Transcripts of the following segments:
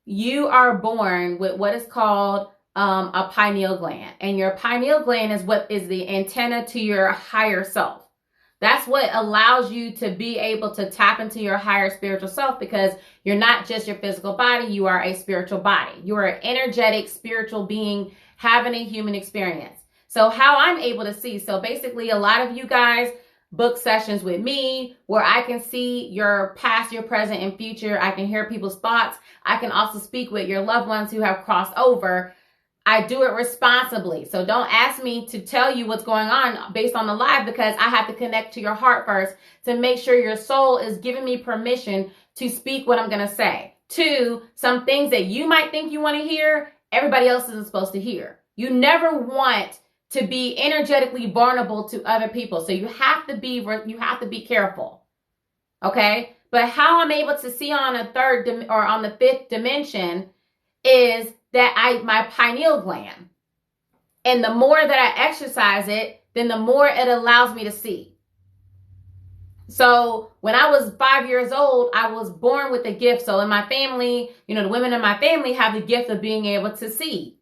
you are born with what is called a pineal gland. And your pineal gland is what is the antenna to your higher self. That's what allows you to be able to tap into your higher spiritual self, because you're not just your physical body, you are a spiritual body. You are an energetic spiritual being having a human experience. So how I'm able to see, so basically a lot of you guys book sessions with me where I can see your past, your present, and future. I can hear people's thoughts. I can also speak with your loved ones who have crossed over. I do it responsibly. So don't ask me to tell you what's going on based on the live, because I have to connect to your heart first to make sure your soul is giving me permission to speak what I'm going to say. 2, some things that you might think you want to hear, everybody else isn't supposed to hear. You never want to be energetically vulnerable to other people. So you have to be careful. Okay? But how I'm able to see on a third or on the 5th dimension is that my pineal gland. And the more that I exercise it, then the more it allows me to see. So when I was 5 years old, I was born with a gift. So in my family, the women in my family have the gift of being able to see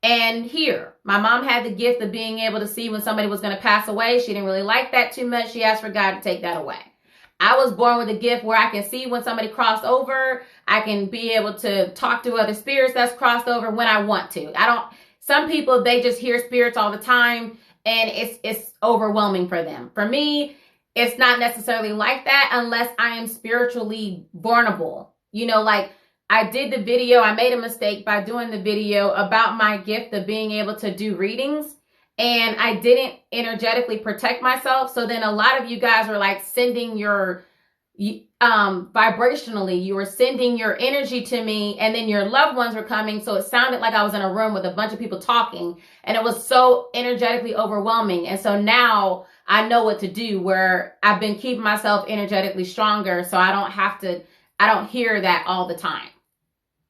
and hear. My mom had the gift of being able to see when somebody was going to pass away. She didn't really like that too much. She asked for God to take that away. I was born with a gift where I can see when somebody crossed over. I can be able to talk to other spirits that's crossed over when I want to. Some people, they just hear spirits all the time and it's overwhelming for them. For me, it's not necessarily like that unless I am spiritually vulnerable. Like I did the video, I made a mistake by doing the video about my gift of being able to do readings. And I didn't energetically protect myself. So then a lot of you guys were like sending your, vibrationally, you were sending your energy to me, and then your loved ones were coming. So it sounded like I was in a room with a bunch of people talking, and it was so energetically overwhelming. And so now I know what to do, where I've been keeping myself energetically stronger. So I don't hear that all the time.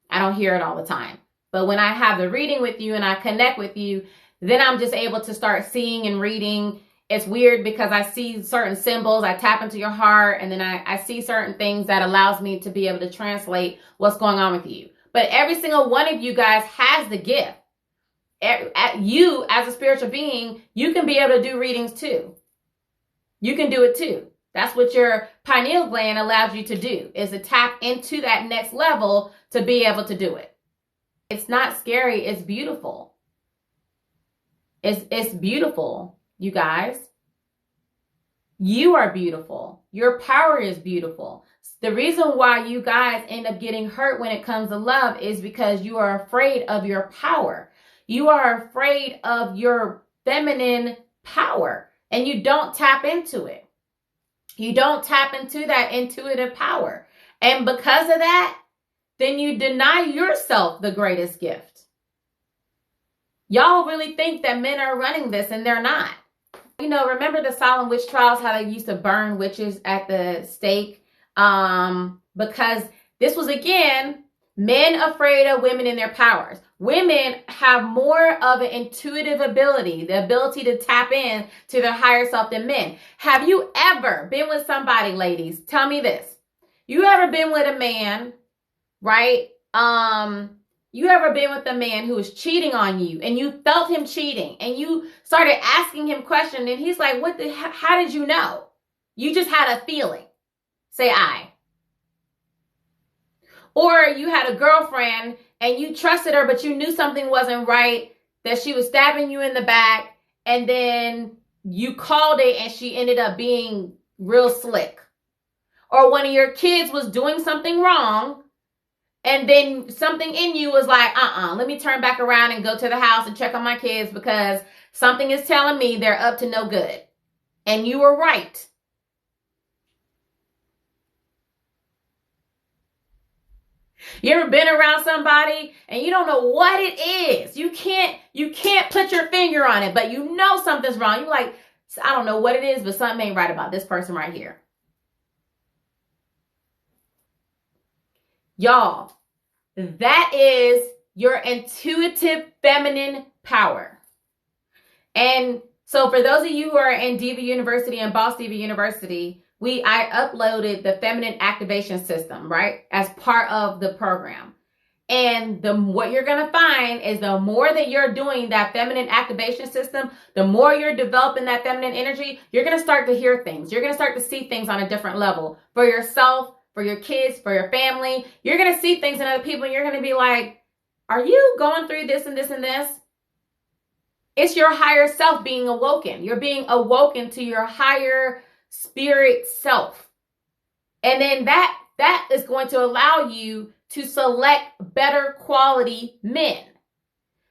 I don't hear it all the time. But when I have the reading with you and I connect with you, then I'm just able to start seeing and reading. It's weird because I see certain symbols. I tap into your heart, and then I see certain things that allows me to be able to translate what's going on with you. But every single one of you guys has the gift. You, as a spiritual being, you can be able to do readings too. You can do it too. That's what your pineal gland allows you to do, is to tap into that next level to be able to do it. It's not scary. It's beautiful. It's beautiful, you guys. You are beautiful. Your power is beautiful. The reason why you guys end up getting hurt when it comes to love is because you are afraid of your power. You are afraid of your feminine power, and you don't tap into it. You don't tap into that intuitive power. And because of that, then you deny yourself the greatest gift. Y'all really think that men are running this, and they're not. Remember the Salem witch trials, how they used to burn witches at the stake? Because this was, again, men afraid of women in their powers. Women have more of an intuitive ability, the ability to tap in to their higher self than men. Have you ever been with somebody, ladies? Tell me this. You ever been with a man, right? You ever been with a man who was cheating on you, and you felt him cheating, and you started asking him questions, and he's like, how did you know? You just had a feeling. Say I. Or you had a girlfriend and you trusted her, but you knew something wasn't right, that she was stabbing you in the back, and then you called it and she ended up being real slick. Or one of your kids was doing something wrong, and then something in you was like, let me turn back around and go to the house and check on my kids because something is telling me they're up to no good. And you were right. You ever been around somebody and you don't know what it is? You can't put your finger on it, but you know something's wrong. You're like, I don't know what it is, but something ain't right about this person right here. Y'all, that is your intuitive feminine power. And so for those of you who are in Diva University and Boss Diva University, I uploaded the feminine activation system, right, as part of the program. And what you're going to find is the more that you're doing that feminine activation system, the more you're developing that feminine energy, you're going to start to hear things. You're going to start to see things on a different level for yourself, for your kids, for your family. You're going to see things in other people and you're going to be like, are you going through this and this and this? It's your higher self being awoken. You're being awoken to your higher spirit self. And then that is going to allow you to select better quality men.